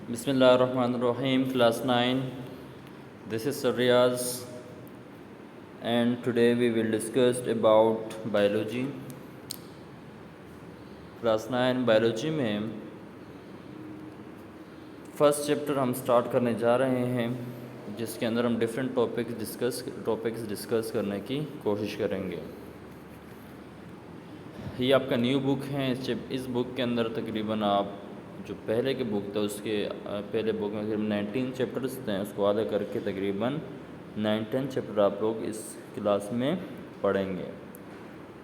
Bismillahirrahmanirrahim, class 9. This is Sir Riaz, and today we will discuss about biology. Class 9 biology में first chapter हम start करने जा रहे हैं, जिसके अंदर हम डिफरेंट टॉपिक्स डिस्कस करने की कोशिश करेंगे। ये आपका न्यू बुक है। इस बुक के अंदर तकरीबन आप जो पहले के बुक था उसके पहले बुक में तकरीबन 19 चैप्टर्स थे, उसको आधा करके तकरीबन 9-10 चैप्टर आप लोग इस क्लास में पढ़ेंगे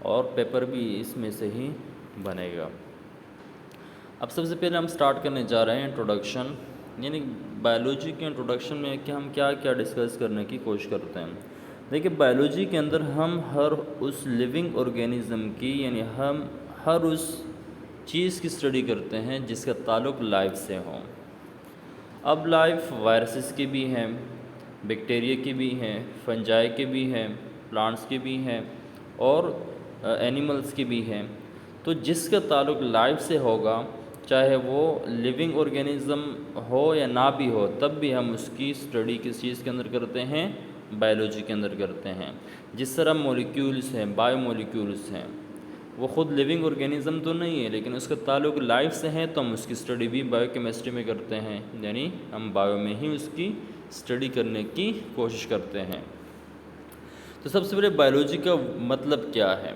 और पेपर भी इसमें से ही बनेगा। अब सबसे पहले हम स्टार्ट करने जा रहे हैं इंट्रोडक्शन, यानी बायोलॉजी के इंट्रोडक्शन में कि हम क्या क्या डिस्कस करने की कोशिश करते हैं। देखिए, बायोलॉजी के अंदर हम हर उस लिविंग ऑर्गेनिज्म की, यानी हम हर उस चीज़ की स्टडी करते हैं जिसका ताल्लुक़ लाइफ से हो। अब लाइफ वायरसेस की भी हैं, बैक्टीरिया की भी हैं, फंजाई के भी हैं, प्लांट्स की भी हैं और एनिमल्स की भी हैं। तो जिसका ताल्लुक़ लाइफ से होगा, चाहे वो लिविंग ऑर्गेनिज्म हो या ना भी हो, तब भी हम उसकी स्टडी किस चीज़ के अंदर करते हैं, बायोलॉजी के अंदर करते हैं। जिस तरह मॉलिक्यूल्स हैं, बायोमॉलिक्यूल्स हैं, वो ख़ुद लिविंग ऑर्गेनिज्म तो नहीं है, लेकिन उसका ताल्लुक़ लाइफ से है, तो हम उसकी स्टडी भी बायोकेमिस्ट्री में करते हैं, यानी हम बायो में ही उसकी स्टडी करने की कोशिश करते हैं। तो सबसे पहले बायोलॉजी का मतलब क्या है।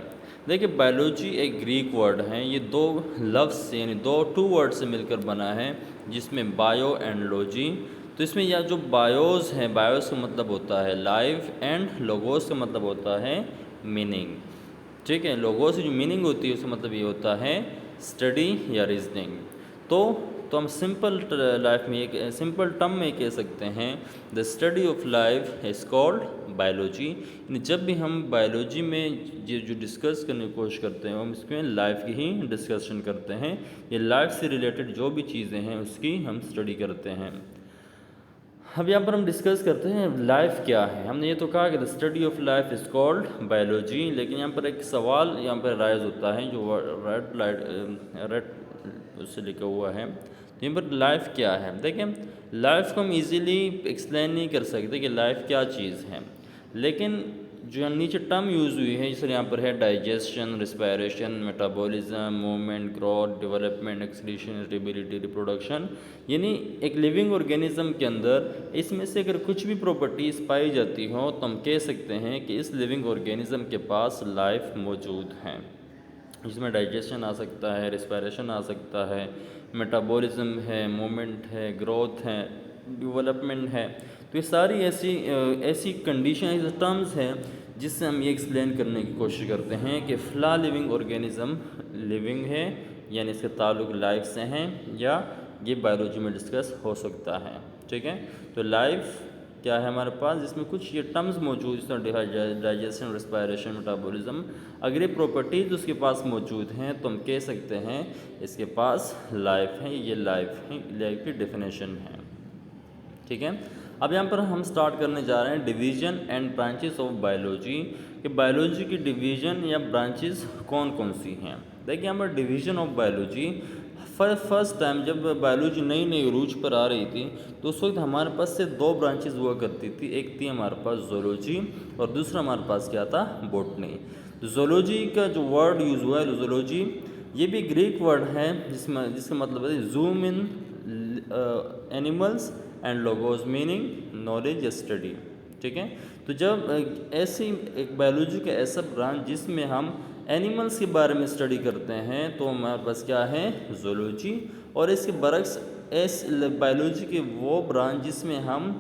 देखिए, बायोलॉजी एक ग्रीक वर्ड है। ये दो लफ्ज़ से, यानी टू वर्ड से मिलकर बना है, जिसमें बायो एंड लॉजी। तो इसमें यह जो बायोस है, बायोस का मतलब होता है लाइफ एंड लोगोस का मतलब होता है मीनिंग। ठीक है, लोगोस की जो मीनिंग होती है उसका मतलब ये होता है स्टडी या रीजनिंग। तो हम सिंपल लाइफ में एक सिंपल टर्म में कह सकते हैं, the study of life is called biology. जब भी हम बायोलॉजी में जो डिस्कस करने की कोशिश करते हैं, हम इसमें लाइफ की ही डिस्कशन करते हैं। ये लाइफ से रिलेटेड जो भी चीज़ें हैं उसकी हम स्टडी करते हैं। अब यहाँ पर हम डिस्कस करते हैं लाइफ क्या है। हमने ये तो कहा कि the study of life is called biology, लेकिन यहाँ पर एक सवाल यहाँ पर राइज होता है जो रेड उससे लिखा हुआ है। तो यहाँ पर लाइफ क्या है। देखें, लाइफ को हम इजीली एक्सप्लेन नहीं कर सकते कि लाइफ क्या चीज़ है, लेकिन जो यहाँ नीचे टर्म यूज़ हुई है, जैसे यहाँ पर है digestion, respiration, metabolism, movement, growth, development, excretion, irritability, reproduction, यानी एक लिविंग ऑर्गेनिज्म के अंदर इसमें से अगर कुछ भी प्रॉपर्टीज़ पाई जाती हो तो हम कह सकते हैं कि इस लिविंग ऑर्गेनिज्म के पास लाइफ मौजूद है। जिसमें डाइजेशन आ सकता है, रिस्पायरेशन आ सकता है, मेटाबॉलिज्म है, मूवमेंट है, ग्रोथ है, डेवलपमेंट है। तो ये सारी ऐसी कंडीशन, ऐसे टर्म्स हैं जिससे हम ये एक्सप्लेन करने की कोशिश करते हैं कि फ़िलहाल लिविंग ऑर्गेनिज्म लिविंग है, यानी इसका ताल्लुक़ लाइफ से है, या ये बायोलॉजी में डिस्कस हो सकता है। ठीक है, तो लाइफ क्या है हमारे पास, जिसमें कुछ ये टर्म्स मौजूद, इस तरह डाइजेशन, रिस्पायरेशन, मेटाबॉलिज्म, अगर ये प्रॉपर्टीज़ उसके पास मौजूद हैं तो हम कह सकते हैं इसके पास लाइफ है। ये लाइफ है, लाइफ की डेफिनेशन है। ठीक है, अब यहाँ पर हम स्टार्ट करने जा रहे हैं division and branches of biology, कि बायोलॉजी की डिवीज़न या ब्रांचेस कौन कौन सी हैं। देखिए, यहाँ पर division of biology first time जब बायोलॉजी नई नई उरूज पर आ रही थी, तो उस वक्त हमारे पास से दो ब्रांचेस हुआ करती थी। एक थी हमारे पास ज़ूलॉजी और दूसरा हमारे पास क्या था, बॉटनी। ज़ूलॉजी का जो वर्ड यूज़ हुआ है ज़ूलॉजी, ये भी ग्रीक वर्ड है जिसका मतलब है zoom in animals and logos, meaning knowledge या स्टडी। ठीक है, तो जब ऐसी एक बायोलॉजी का ऐसा ब्रांच जिसमें हम एनिमल्स के बारे में स्टडी करते हैं तो हमारे पास क्या है, ज़ूलॉजी। और इसके बरक्स बायोलॉजी के वो ब्रांच जिसमें हम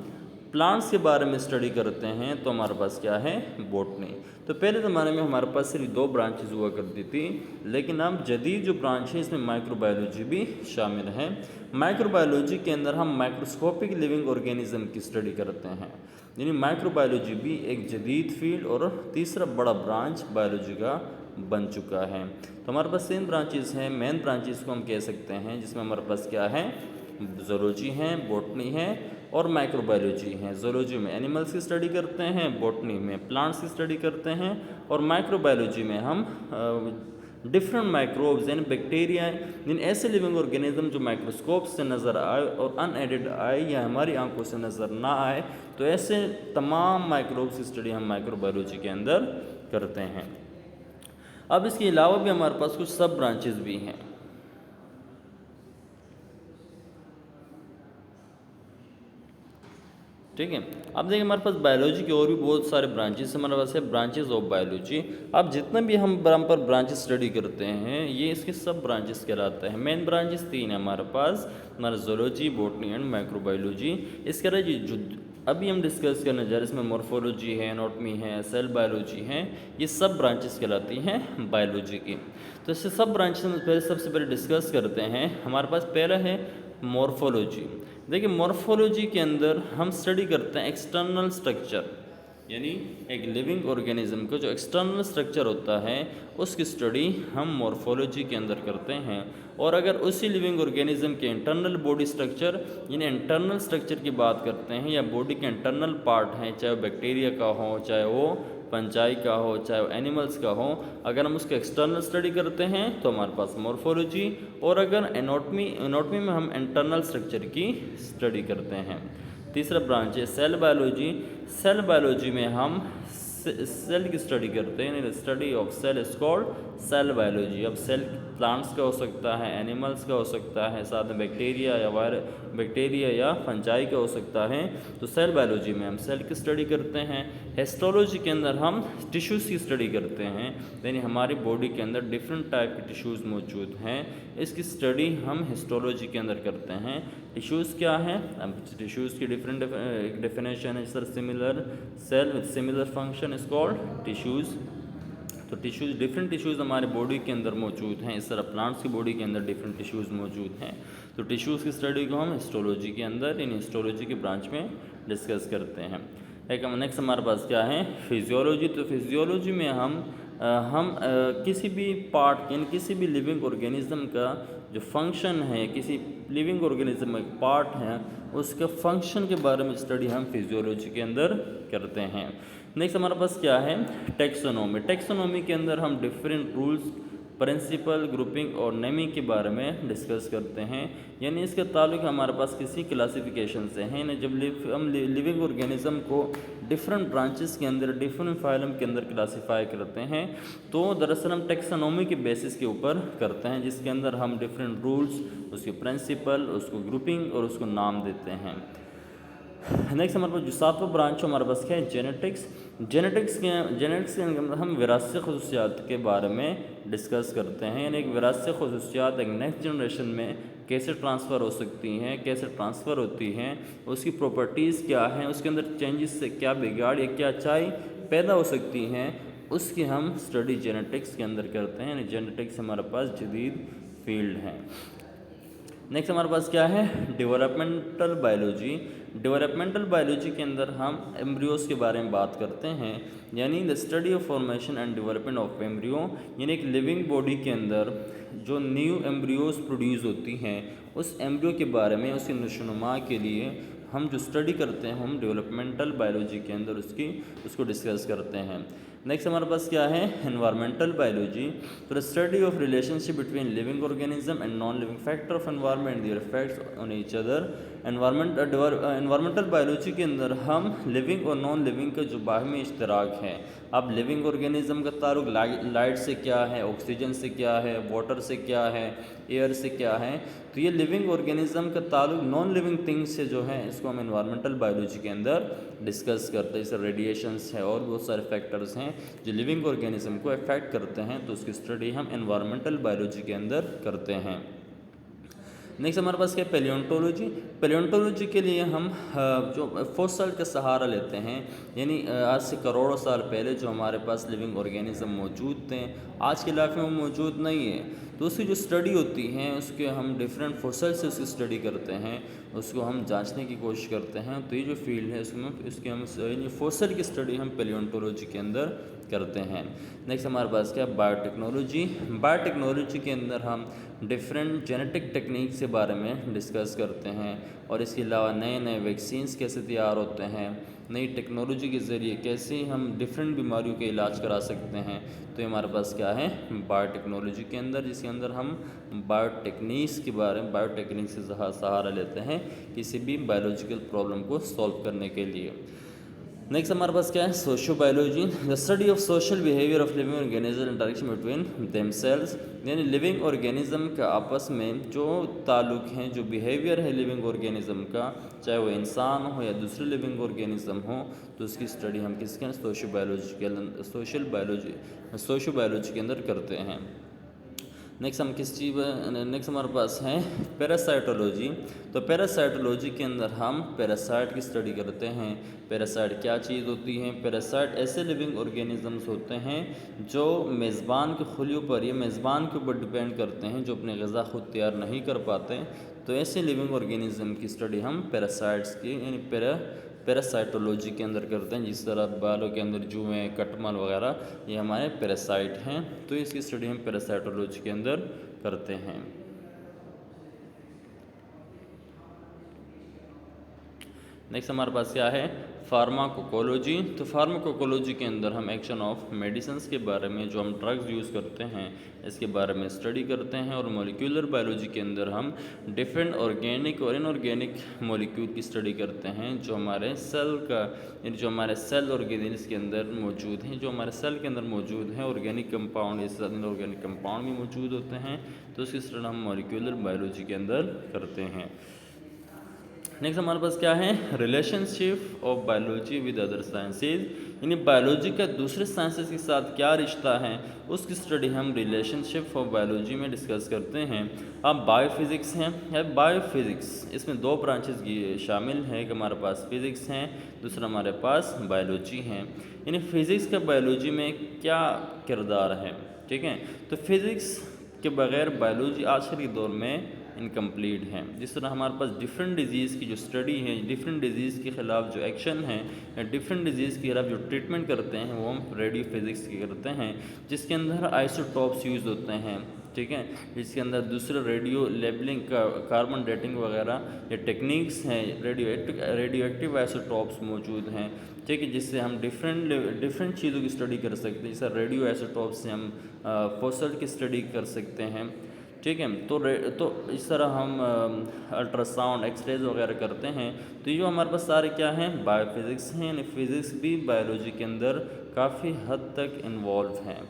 प्लांट्स के बारे में स्टडी करते हैं तो हमारे पास क्या है, बॉटनी। तो पहले ज़माने में हमारे पास सिर्फ दो ब्रांचेस हुआ करती थी, लेकिन अब जदीद जो ब्रांच है इसमें माइक्रोबायोलॉजी भी शामिल है। माइक्रोबायोलॉजी के अंदर हम माइक्रोस्कोपिक लिविंग ऑर्गेनिज्म की स्टडी करते हैं, यानी माइक्रोबायोलॉजी भी एक जदीद फील्ड और तीसरा बड़ा ब्रांच बायोलॉजी का बन चुका है। तो हमारे पास सेम ब्रांचेस हैं, मेन ब्रांचेस को हम कह सकते हैं, जिसमें हमारे पास क्या है, ज़ूलॉजी है, बॉटनी है और माइक्रोबायोलॉजी है। ज़ूलॉजी में एनिमल्स की स्टडी करते हैं, बॉटनी में प्लांट्स की स्टडी करते हैं और माइक्रोबायोलॉजी में हम डिफरेंट माइक्रोब्स यानी बैक्टीरिया यानी ऐसे लिविंग ऑर्गेनिज्म जो माइक्रोस्कोप से नज़र आए और अनएडेड आए या हमारी आंखों से नज़र ना आए, तो ऐसे तमाम माइक्रोब्स की स्टडी हम माइक्रोबायोलॉजी के अंदर करते हैं। अब इसके अलावा भी हमारे पास कुछ सब ब्रांचेस भी हैं। ठीक है, अब देखिए हमारे पास बायोलॉजी के और भी बहुत सारे ब्रांचेस हमारे पास है, ब्रांचेस ऑफ बायोलॉजी। अब जितने भी हम पर ब्रांचेस स्टडी करते हैं ये इसके सब ब्रांचेस कहलाते हैं। मेन ब्रांचेस 3 है हमारे पास, हमारा जूलॉजी, बॉटनी एंड माइक्रोबायोलॉजी। इसके अलावा जो अभी हम डिस्कस करने जा रहे हैं इसमें मॉर्फोलॉजी है, एनाटॉमी है, सेल बायोलॉजी है, ये सब ब्रांचेस कहलाती हैं बायोलॉजी की। तो इससे सब ब्रांचेस में पहले सबसे पहले डिस्कस करते हैं। हमारे पास पहला है मॉर्फोलॉजी। देखिए मॉर्फोलॉजी के अंदर हम स्टडी करते हैं एक्सटर्नल स्ट्रक्चर, यानी एक लिविंग ऑर्गेनिज्म का जो एक्सटर्नल स्ट्रक्चर होता है उसकी स्टडी हम मॉर्फोलॉजी के अंदर करते हैं। और अगर उसी लिविंग ऑर्गेनिज्म के इंटरनल बॉडी स्ट्रक्चर यानी इंटरनल स्ट्रक्चर की बात करते हैं या बॉडी के इंटरनल पार्ट हैं, चाहे वो बैक्टीरिया का हो, चाहे वो फंजाई का हो, चाहे वो एनिमल्स का हो, अगर हम उसका एक्सटर्नल स्टडी करते हैं तो हमारे पास मॉर्फोलॉजी। और अगर एनाटॉमी में हम इंटरनल स्ट्रक्चर की स्टडी करते हैं। तीसरा ब्रांच है सेल बायोलॉजी। सेल बायोलॉजी में हम सेल की स्टडी करते हैं, study of cell is called cell biology. अब सेल प्लांट्स का हो सकता है, एनिमल्स का हो सकता है, साथ में बैक्टीरिया या फंजाई का हो सकता है। तो सेल बायोलॉजी में हम सेल की स्टडी करते हैं। हिस्टोलॉजी के अंदर हम टिश्यूज़ की स्टडी करते हैं, यानी हमारी बॉडी के अंदर डिफरेंट टाइप के टिश्यूज़ मौजूद हैं, इसकी स्टडी हम हिस्टोलॉजी के अंदर करते हैं। टिश्यूज़ क्या हैं? अब टिश्यूज़ की डिफरेंट डेफिनेशन है sir, similar cell with similar function is called tissues. तो टिश्यूज़, डिफरेंट टिश्यूज़ हमारे बॉडी के अंदर मौजूद हैं। इस तरह प्लांट्स की बॉडी के अंदर डिफरेंट टिश्यूज़ मौजूद हैं। तो टिश्यूज़ की स्टडी को हम हिस्टोलॉजी के अंदर इन हिस्टोलॉजी के ब्रांच में डिस्कस करते हैं। एक नेक्स्ट हमारे पास क्या है? फिजियोलॉजी। तो फिजियोलॉजी में हम किसी भी पार्ट यानी किसी भी लिविंग ऑर्गेनिज्म का जो फंक्शन है, किसी लिविंग ऑर्गेनिज्म एक पार्ट है, उसके फंक्शन के बारे में स्टडी हम फिजियोलॉजी के अंदर करते हैं। नेक्स्ट हमारे पास क्या है? टेक्सोनोमी। टेक्सोनोमी के अंदर हम डिफरेंट रूल्स, प्रिंसिपल, ग्रुपिंग और नेमिंग के बारे में डिस्कस करते हैं, यानी इसका ताल्लुक हमारे पास किसी क्लासिफिकेशन से है ना। जब हम लिविंग ऑर्गेनिज्म को डिफरेंट ब्रांचेस के अंदर, डिफरेंट फाइलम के अंदर क्लासीफाई करते हैं, तो दरअसल हम टेक्सोनोमी के बेसिस के ऊपर करते हैं, जिसके अंदर हम डिफरेंट रूल्स, उसके प्रिंसिपल, उसको ग्रुपिंग और उसको नाम देते हैं। नेक्स्ट हमारे पास जो सातवां ब्रांच हमारे पास क्या है? जेनेटिक्स। जेनेटिक्स के अंदर हम विरासती खसूसियात के बारे में डिस्कस करते हैं, यानी एक विरासती खसूसियात एक नेक्स्ट जनरेशन में कैसे ट्रांसफ़र हो सकती हैं, कैसे ट्रांसफ़र होती हैं, उसकी प्रॉपर्टीज़ क्या हैं, उसके अंदर चेंजेस से क्या बिगाड़ या क्या अच्छाई पैदा हो सकती हैं, उसकी हम स्टडी जेनेटिक्स के अंदर करते हैं। यानी जेनेटिक्स हमारे पास जदीद फील्ड है। नेक्स्ट हमारे पास क्या है? Developmental biology. डेवलपमेंटल बायोलॉजी के अंदर हम एम्ब्रियोज़ के बारे में बात करते हैं, यानी the study of formation and development of embryo, यानी एक लिविंग बॉडी के अंदर जो न्यू एम्ब्रियोज़ प्रोड्यूस होती हैं, उस एम्ब्रियो के बारे में, उसकी नशोनुमा के लिए हम जो स्टडी करते हैं, हम डेवलपमेंटल बायोलॉजी के अंदर उसको डिस्कस करते हैं। नेक्स्ट हमारे पास क्या है? Environmental biology. तो the study of relationship between living organism and non living factor of environment, their effects on each other. Environmental biology के अंदर हम लिविंग और नॉन लिविंग का जो बाहमी इश्तराक है, अब लिविंग ऑर्गेनिज्म का ताल्लुक लाइट से क्या है, ऑक्सीजन से क्या है, वाटर से क्या है, एयर से क्या है, तो ये लिविंग ऑर्गेनिज्म का ताल्लुक नॉन लिविंग थिंग्स से जो है, इसको हम एनवायरमेंटल बायोलॉजी के अंदर डिस्कस करते हैं। जैसे रेडिएशंस है और बहुत सारे फैक्टर्स हैं जो लिविंग ऑर्गेनिज्म को अफेक्ट करते हैं, तो उसकी स्टडी हम एनवायरमेंटल बायोलॉजी के अंदर करते हैं। नेक्स्ट हमारे पास क्या? पैलियोंटोलॉजी। पैलियोंटोलॉजी के लिए हम जो फॉसिल का सहारा लेते हैं, यानी आज से करोड़ों साल पहले जो हमारे पास लिविंग ऑर्गेनिज्म मौजूद थे, आज के लाइफ में वो मौजूद नहीं है, तो उसकी जो स्टडी होती है, उसके हम डिफरेंट फॉसिल से उसकी स्टडी करते हैं, उसको हम जांचने की कोशिश करते हैं। तो ये जो फील्ड है उसमें उसकी हम फॉसिल की स्टडी हम पैलियोंटोलॉजी के अंदर करते हैं। नेक्स्ट हमारे पास क्या है, बायोटेक्नोलॉजी। बायोटेक्नोलॉजी के अंदर हम डिफरेंट जेनेटिक टेक्निक्स के बारे में डिस्कस करते हैं और इसके अलावा नए नए वैक्सीन्स कैसे तैयार होते हैं, नई टेक्नोलॉजी के ज़रिए कैसे हम डिफरेंट बीमारियों के इलाज करा सकते हैं। तो ये हमारे पास क्या है, बायोटेक्नोलॉजी के अंदर, जिसके अंदर हम बायोटेक्निक्स के बारे में, बायोटेक्निक से सहारा लेते हैं किसी भी बायोलॉजिकल प्रॉब्लम को सॉल्व करने के लिए। नेक्स्ट हमारे पास क्या है, socio biology. The study of social behaviour of living organism, interaction between themselves, यानी लिविंग ऑर्गेनिज्म का आपस में जो ताल्लुक़ हैं, जो बिहेवियर है लिविंग ऑर्गेनिज्म का, चाहे वो इंसान हो या दूसरे लिविंग ऑर्गेनिज्म हो, तो उसकी स्टडी हम किसके, सोशो बायोलॉजी के अंदर करते हैं। नेक्स्ट हम किस चीज़, नेक्स्ट हमारे पास है पैरासाइटोलॉजी। तो पैरासाइटोलॉजी के अंदर हम पैरासाइट की स्टडी करते हैं। पैरासाइट क्या चीज़ होती है, पैरासाइट ऐसे लिविंग ऑर्गेनिजम्स होते हैं जो मेज़बान के खुलियों पर या मेज़बान के ऊपर डिपेंड करते हैं, जो अपनी ग़िज़ा खुद तैयार नहीं कर पाते। तो ऐसे लिविंग ऑर्गेनिज्म की स्टडी हम पैरासाइट्स की यानी पैरासाइटोलॉजी के अंदर करते हैं। जिस तरह बालों के अंदर जुएँ, कटमल वगैरह, ये हमारे पैरासाइट हैं, तो इसकी स्टडी हम पैरासाइटोलॉजी के अंदर करते हैं। नेक्स्ट हमारे पास क्या है, फार्माकोकोलॉजी। तो फार्माकोकोलॉजी के अंदर हम एक्शन ऑफ मेडिसिन्स के बारे में, जो हम ड्रग्स यूज़ करते हैं, इसके बारे में स्टडी करते हैं। और मॉलिक्यूलर बायोलॉजी के अंदर हम डिफरेंट ऑर्गेनिक और इनऑर्गेनिक मॉलिक्यूल की स्टडी करते हैं, जो हमारे सेल का, जो हमारे सेल ऑर्गेनिल्स के अंदर मौजूद हैं, जो हमारे सेल के अंदर मौजूद हैं। ऑर्गेनिक कंपाउंड, इस इनऑर्गेनिक कंपाउंड भी मौजूद होते हैं, तो उसकी स्टडी हम मॉलिक्यूलर बायोलॉजी के अंदर करते हैं। नेक्स्ट हमारे पास क्या है, relationship of biology with other sciences, यानी बायोलॉजी का दूसरे साइंसेस के साथ क्या रिश्ता है, उसकी स्टडी हम रिलेशनशिप ऑफ बायोलॉजी में डिस्कस करते हैं। अब बायोफिज़िक्स हैं या बायोफिज़िक्स, इसमें दो ब्रांचेस शामिल हैं। एक हमारे पास फिज़िक्स हैं, दूसरा हमारे पास बायोलॉजी हैं। यानी फ़िज़िक्स का बायोलॉजी में क्या किरदार है, ठीक है। तो फिज़िक्स के बगैर बायोलॉजी आजकल के दौर में इनकम्प्लीट हैं। जिस तरह हमारे पास डिफरेंट डिजीज़ की जो स्टडी है, डिफरेंट डिजीज़ के ख़िलाफ़ जो एक्शन है, या डिफरेंट डिजीज़ के खिलाफ जो ट्रीटमेंट करते हैं, वो हम रेडियो फिज़िक्स की करते हैं, जिसके अंदर आइसोटॉप्स यूज़ होते हैं, ठीक है। जिसके अंदर दूसरे रेडियो लेबलिंग का, कार्बन डेटिंग वगैरह ये टेक्निक्स हैं, रेडियो एक्टिव आइसोटॉप्स मौजूद हैं, ठीक है, जिससे हम डिफरेंट चीज़ों की स्टडी कर सकते हैं। जैसे रेडियो आइसोटॉप्स से हम फॉसल की स्टडी कर सकते हैं, ठीक है। तो इस तरह हम अल्ट्रासाउंड, एक्सरेज वगैरह करते हैं। तो ये जो हमारे पास सारे क्या हैं, बायोफिज़िक्स हैं, यानी फ़िज़िक्स भी बायोलॉजी के अंदर काफ़ी हद तक इन्वॉल्व हैं।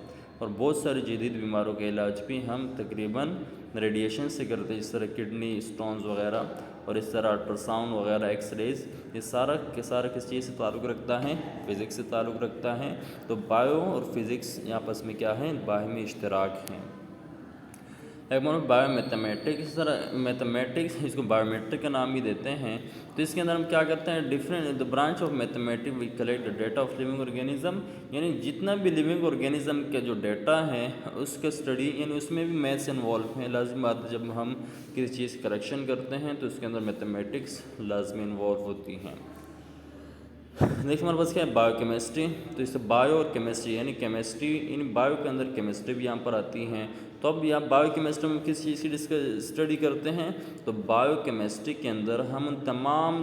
और बहुत सारी जदीद बीमारों के इलाज भी हम तकरीबन रेडिएशन से करते हैं, जिस तरह किडनी स्टोन्स वगैरह, और इस तरह अल्ट्रासाउंड वगैरह, एक्सरेज, ये सारा के सारा किस चीज़ से ताल्लुक़ रखता है, फ़िज़िक्स से ताल्लुक़ रखता है। तो बायो और फिज़िक्स आपस में क्या है, बाहमी इश्तराक हैं। एक बायो मैथमेटिक्स, इस तरह मैथमेटिक्स, इसको बायोमेट्रिक का नाम भी देते हैं। तो इसके अंदर हम क्या करते हैं, different the branch of mathematics we collect the data of living organism, यानी जितना भी लिविंग ऑर्गेनिज्म का जो डेटा है उसका स्टडी, यानी उसमें भी मैथ्स इन्वॉल्व है। लाजमी बात है, जब हम किसी चीज़ करेक्शन करते हैं तो उसके अंदर मैथमेटिक्स लाजमी इन्वॉल्व होती हैं। नेक्स्ट हमारे पास क्या है, बायोकेमिस्ट्री। तो इससे बायो और केमिस्ट्री, यानी केमिस्ट्री, इन बायो के अंदर केमिस्ट्री भी यहाँ पर आती हैं। तो अब यहाँ बायोकेमिस्ट्री में किस चीज़ की स्टडी करते हैं, तो बायोकेमिस्ट्री के अंदर हम उन तमाम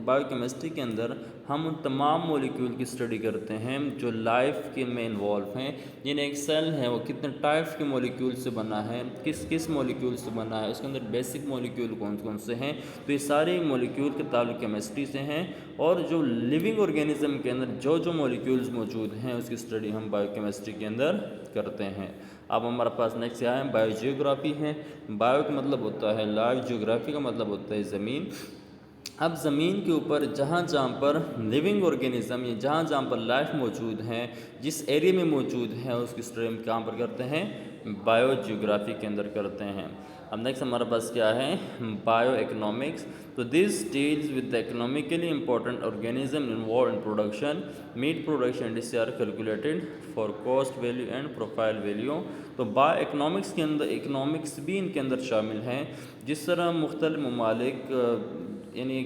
बायोकेमिस्ट्री के अंदर हम उन तमाम मॉलिक्यूल की स्टडी करते हैं जो लाइफ के में इन्वॉल्व हैं। यानी एक सेल है वो कितने टाइप्स के मॉलिक्यूल से बना है, किस किस मॉलिक्यूल से बना है, उसके अंदर बेसिक मॉलिक्यूल कौन कौन से हैं। तो ये सारे मॉलिक्यूल के ताल्लुक केमिस्ट्री से हैं। और जो लिविंग ऑर्गेनिज्म के अंदर जो जो मॉलिक्यूल्स मौजूद हैं उसकी स्टडी हम बायोकेमिस्ट्री के अंदर करते हैं। अब हमारे पास नेक्स्ट क्या है, बायोजियोग्राफी है। बायो का मतलब होता है लाइव, जियोग्राफी का मतलब होता है ज़मीन। अब ज़मीन के ऊपर जहाँ जहाँ पर लिविंग ऑर्गेनिज्म या जहाँ जहाँ पर लाइफ मौजूद है, जिस एरिया में मौजूद है, उसकी स्टडी हम कहाँ पर करते हैं, बायोजियोग्राफी के अंदर करते हैं। अब नेक्स्ट हमारे पास क्या है, बायो इकोनॉमिक्स। तो this deals with the economically important organism involve in production, meat production, this are calculated for cost value and profile value. तो बायो इकोनॉमिक्स के अंदर इकोनॉमिक्स भी इनके अंदर शामिल हैं। जिस तरह मुख्तलिफ ममालिक यानी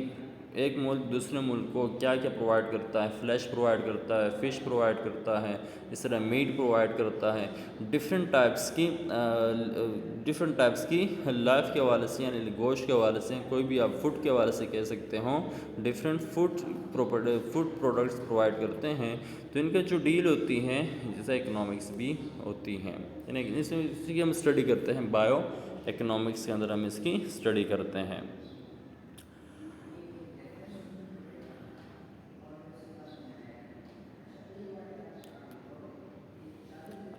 एक मुल्क दूसरे मुल्क को क्या क्या प्रोवाइड करता है, फ्लैश प्रोवाइड करता है, फ़िश प्रोवाइड करता है, इस तरह मीट प्रोवाइड करता है, डिफरेंट टाइप्स की लाइफ के हवाले से, यानी गोश्त के हवाले से, कोई भी आप फूड के हवाले से कह सकते हो, डिफरेंट फूड प्रोडक्ट्स प्रोवाइड करते हैं। तो इनका जो डील होती है जैसे इकोनॉमिक्स भी होती हैं, यानी इसी की हम स्टडी करते हैं, बायो इकोनॉमिक्स के अंदर हम इसकी स्टडी करते हैं।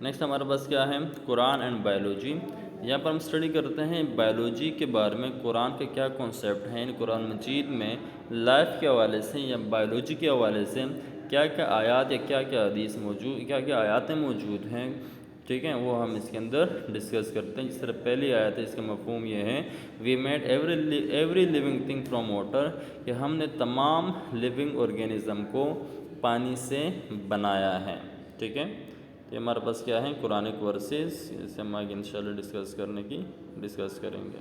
नेक्स्ट हमारे पास क्या है, कुरान एंड बायोलॉजी। यहाँ पर हम स्टडी करते हैं बायोलॉजी के बारे में, कुरान के क्या कॉन्सेप्ट हैं, इन कुरान मजीद में लाइफ के हवाले से या बायोलॉजी के हवाले से क्या क्या आयात या क्या क्या हदीस मौजूद, क्या क्या आयातें मौजूद हैं, ठीक है, वो हम इसके अंदर डिस्कस करते हैं। जिस तरह पहली आयत है, इसका मफहूम ये है, we made every living thing from water, कि हमने तमाम लिविंग ऑर्गेनिज़म को पानी से बनाया है, ठीक है। तो हमारे पास क्या है, कुरानिक वर्सेस, इसे हम आगे इंशाल्लाह डिस्कस करेंगे।